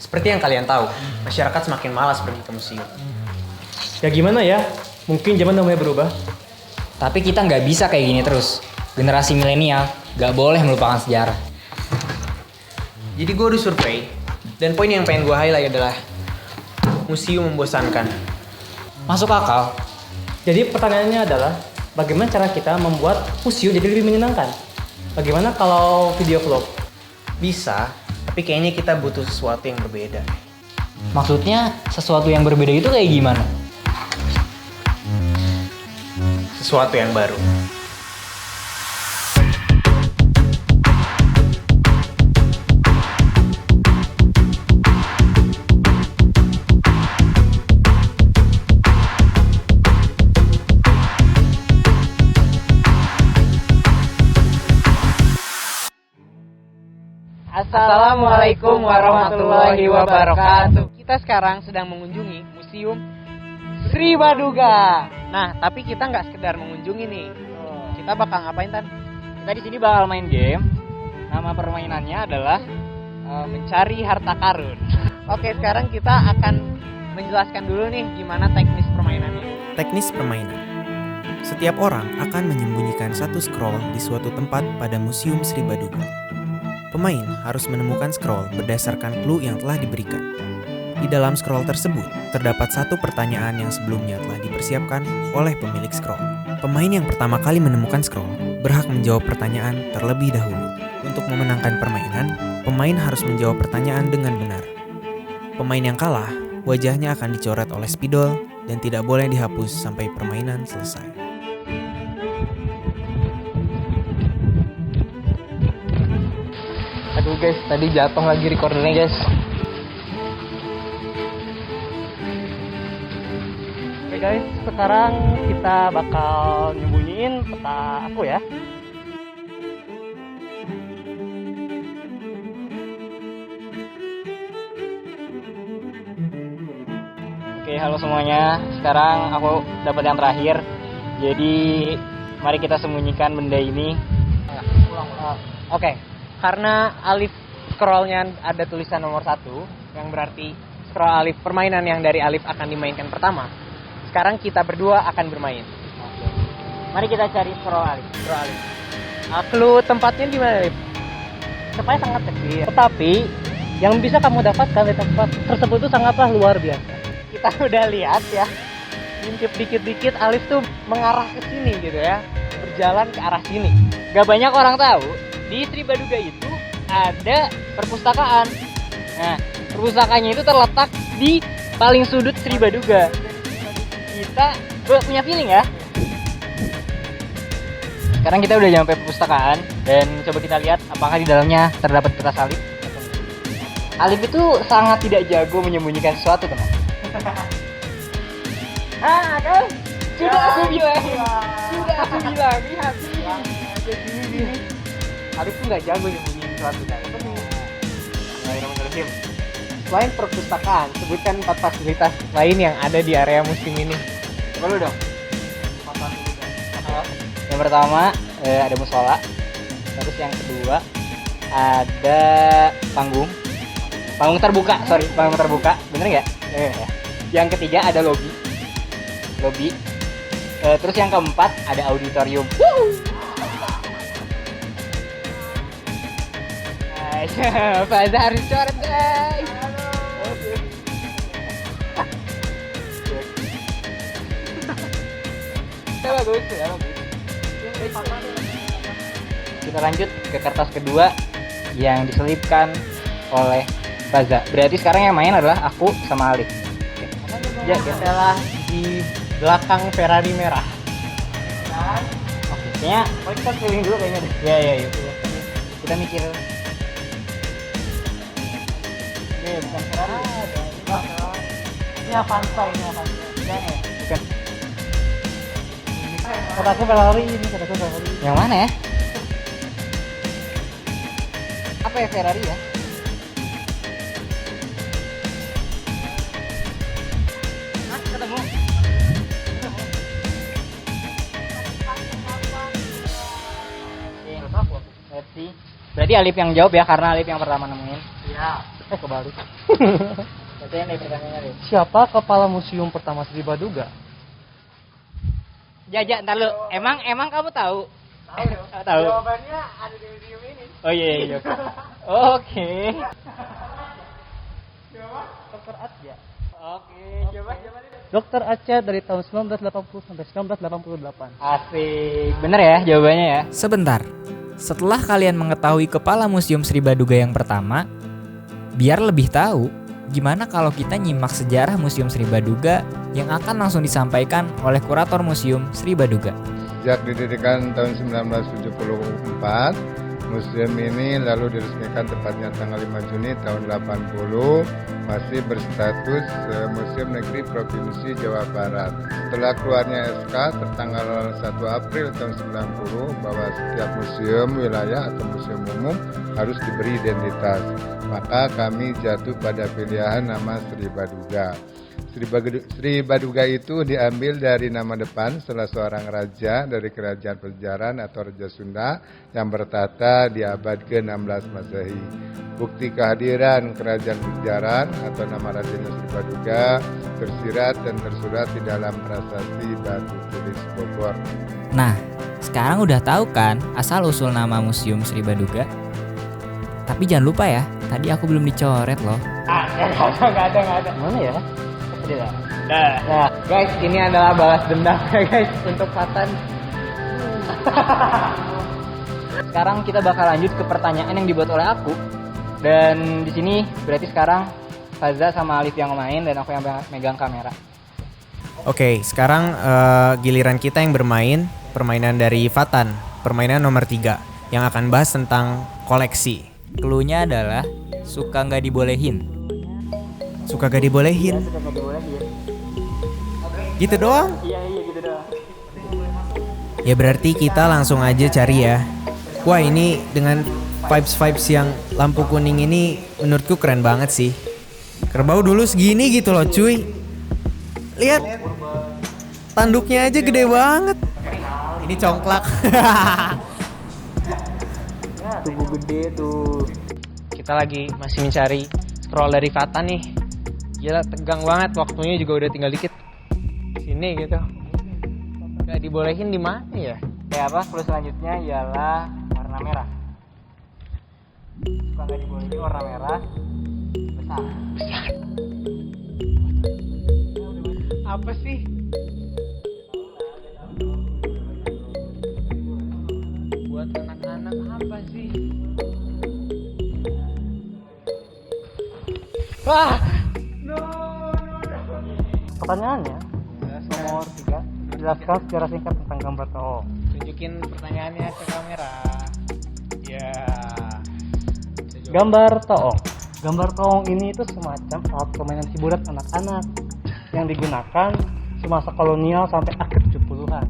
Seperti yang kalian tahu, masyarakat semakin malas pergi ke museum. Ya gimana ya? Mungkin zaman namanya berubah. Tapi kita nggak bisa kayak gini terus. Generasi milenial nggak boleh melupakan sejarah. Jadi gue udah survei, dan poin yang pengen gue highlight adalah museum membosankan. Masuk akal. Jadi pertanyaannya adalah, bagaimana cara kita membuat museum jadi lebih menyenangkan? Bagaimana kalau video vlog? Bisa, tapi kayaknya kita butuh sesuatu yang berbeda. Maksudnya sesuatu yang berbeda itu kayak gimana? Sesuatu yang baru. Assalamualaikum warahmatullahi wabarakatuh. Kita sekarang sedang mengunjungi Museum Sri Baduga. Nah, tapi kita nggak sekedar mengunjungi nih. Kita bakal ngapain, Tan? Kita di sini bakal main game. Nama permainannya adalah mencari harta karun. Oke, sekarang kita akan menjelaskan dulu nih gimana teknis permainannya. Teknis permainan. Setiap orang akan menyembunyikan satu scroll di suatu tempat pada Museum Sri Baduga. Pemain harus menemukan scroll berdasarkan clue yang telah diberikan. Di dalam scroll tersebut, terdapat satu pertanyaan yang sebelumnya telah dipersiapkan oleh pemilik scroll. Pemain yang pertama kali menemukan scroll berhak menjawab pertanyaan terlebih dahulu. Untuk memenangkan permainan, pemain harus menjawab pertanyaan dengan benar. Pemain yang kalah, wajahnya akan dicoret oleh spidol dan tidak boleh dihapus sampai permainan selesai. Aduh guys, tadi jatuh lagi recordernya guys. Oke guys, sekarang kita bakal nyembunyiin peta aku ya. Oke, halo semuanya. Sekarang aku dapat yang terakhir. Jadi, mari kita sembunyikan benda ini. Oke, karena alif scrollnya ada tulisan nomor 1, yang berarti scroll alif permainan yang dari alif akan dimainkan pertama. Sekarang kita berdua akan bermain. Mari kita cari scroll alif. Scroll alif. Clue tempatnya di mana, Alif? Tempatnya sangat kecil. Tetapi yang bisa kamu dapatkan di tempat tersebut itu sangatlah luar biasa. Kita udah lihat ya, ngintip dikit-dikit Alif tuh mengarah ke sini gitu ya, berjalan ke arah sini. Gak banyak orang tahu, di Sri Baduga itu ada perpustakaan. Nah, perpustakaannya itu terletak di paling sudut Sri Baduga. Kita punya feeling ya. Sekarang kita udah nyampe perpustakaan dan coba kita lihat apakah di dalamnya terdapat kertas Alif. Alif itu sangat tidak jago menyembunyikan sesuatu, teman. Kan? Sudah aku bilang. Lihat sini. Alif tuh nggak jago nyembunyiin sesuatu kan. Bismillahirrahmanirrahim. Selain perpustakaan, sebutkan 4 fasilitas lain yang ada di area museum ini. Coba lu dong. Yang pertama ada musola. Terus yang kedua ada panggung terbuka. Bener nggak? Ya. Yang ketiga ada lobby. Terus yang keempat ada auditorium. Faza harus coret guys. Bagus. Kita lanjut ke kertas kedua yang diselipkan oleh Faza. Berarti sekarang yang main adalah aku sama Alif. Ya, kita di belakang Ferrari merah. Oke, kayaknya Kita keliling dulu kayaknya deh. ya. Kita mikir. Bukan Ferrari. Ini Avanza. Bukan. Kataku Ferrari. Yang mana ya? Apa ya Ferrari ya? Ketemu. Let's see. Berarti Alif yang jawab ya, karena Alif yang pertama nemuin. Iya. Kebalik. Bacain deh pertanyaannya deh. Siapa kepala museum pertama Sri Baduga? Jaja, ntar lu. Emang kamu tahu? Tahu. Jawabannya ada di video ini. Oh iya. Oke. Dr. Atja. Oke, coba. Dr. Atja dari tahun 1980 sampai 1988. Asik. Bener ya jawabannya ya? Sebentar, setelah kalian mengetahui kepala Museum Sri Baduga yang pertama, biar lebih tahu, gimana kalau kita nyimak sejarah Museum Sri Baduga yang akan langsung disampaikan oleh kurator Museum Sri Baduga. Sejak didirikan tahun 1974, museum ini lalu diresmikan tepatnya tanggal 5 Juni tahun 80, masih berstatus Museum Negeri Provinsi Jawa Barat. Setelah keluarnya SK tertanggal 1 April tahun 90 bahwa setiap museum wilayah atau museum umum harus diberi identitas, maka kami jatuh pada pilihan nama Sri Baduga. Sri Baduga itu diambil dari nama depan salah seorang raja dari kerajaan Pajajaran atau Raja Sunda yang bertahta di abad ke-16 Masehi. Bukti kehadiran kerajaan Pajajaran atau nama rajanya Sri Baduga tersirat dan tersurat di dalam prasasti Batu Tulis Bogor. Nah, sekarang udah tahu kan asal-usul nama Museum Sri Baduga? Tapi jangan lupa ya, tadi aku belum dicoret loh. Nggak ada. Mana ya? Nah, Guys, ini adalah balas dendam ya guys untuk Fatan. sekarang kita bakal lanjut ke pertanyaan yang dibuat oleh aku. Dan di sini berarti sekarang Faza sama Alif yang main dan aku yang megang kamera. Oke, sekarang giliran kita yang bermain permainan dari Fatan, permainan nomor 3 yang akan bahas tentang koleksi. Cluenya adalah suka nggak dibolehin. Suka gak dibolehin? Gitu doang? Iya gitu doang. Ya berarti kita langsung aja cari ya. Wah, ini dengan vibes yang lampu kuning ini menurutku keren banget sih. Kerbau dulu segini gitu loh cuy. Lihat, tanduknya aja gede banget. Ini congklak. Tubuh gede tuh. Kita lagi masih mencari scroll dari Fatan nih. Gila, tegang banget, waktunya juga udah tinggal dikit. Sini gitu. Gak dibolehin di mana ya? Kayak apa? Clue selanjutnya ialah warna merah. Suka nggak dibolehin warna merah besar. Apa sih? Buat anak-anak apa sih? Wah! Pertanyaannya nomor 3, jelaskan secara singkat tentang gambar toong. Tunjukin pertanyaannya ke kamera. Ya. Gambar toong. Gambar toong ini itu semacam alat permainan hiburan anak-anak yang digunakan semasa kolonial sampai akhir 70-an.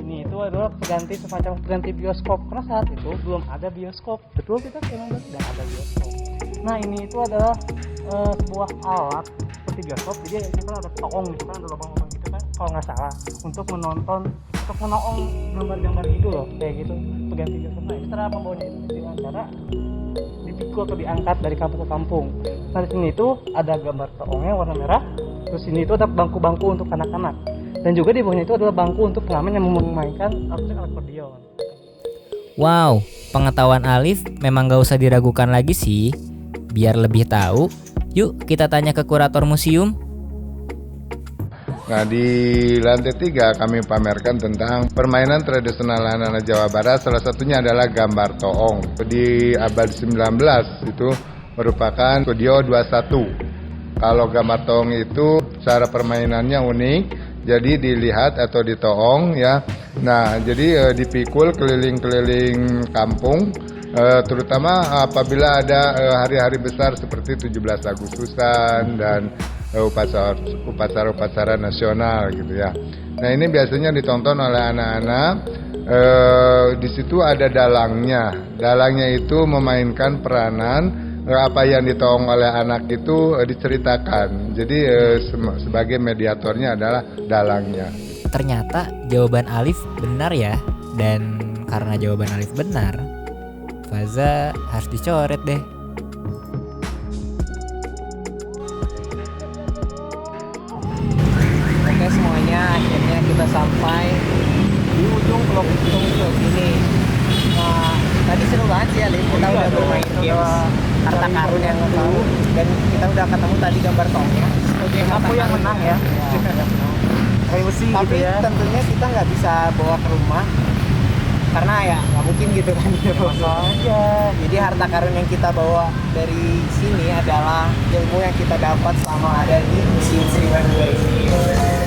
Ini itu adalah semacam pengganti bioskop, karena saat itu belum ada bioskop. Betul tidak? Memang tidak ada bioskop. Nah, ini itu adalah sebuah alat seperti bioskop, jadi kita ada toong gitu kan, ada lubang-lubang gitu kan, kalau nggak salah, untuk menonton, untuk menolong gambar-gambar gitu loh, kayak gitu, pengganti bioskop. Nah, cara membawanya itu dengan cara dipikul atau diangkat dari kampung ke kampung. Nah, di sini itu ada gambar toongnya warna merah, terus ini itu ada bangku-bangku untuk anak-anak, dan juga di bawahnya itu adalah bangku untuk pengamen yang memainkan akordeon. Wow, pengetahuan Alif memang gak usah diragukan lagi sih. Biar lebih tahu, yuk kita tanya ke kurator museum. Nah, di lantai 3 kami pamerkan tentang permainan tradisional anak-anak Jawa Barat. Salah satunya adalah gambar toong. Di abad 19 itu merupakan studio 21. Kalau gambar toong itu cara permainannya unik. Jadi dilihat atau ditoong ya. Nah, jadi dipikul keliling-keliling kampung. Terutama apabila ada hari-hari besar seperti 17 Agustusan dan upacara-upacara nasional gitu ya. Nah, ini biasanya ditonton oleh anak-anak. Di situ ada dalangnya. Dalangnya itu memainkan peranan apa yang ditoong oleh anak itu diceritakan. Jadi sebagai mediatornya adalah dalangnya. Ternyata jawaban Alif benar ya. Dan karena jawaban Alif benar, Faza harus dicoret deh. Oke semuanya, akhirnya kita sampai di ujung vlog ini. Nah, tadi seru banget sih Alif, kita udah bermain games harta karun yang tahu, dan kita udah ketemu tadi gambar tongnya. Aku yang menang ya. Emosi gitu Tapi ya. tentunya kita nggak bisa bawa ke rumah karena ya nggak mungkin gitu kan. aja. Jadi harta karun yang kita bawa dari sini adalah ilmu yang kita dapat selama ada di Museum Sri Baduga ini.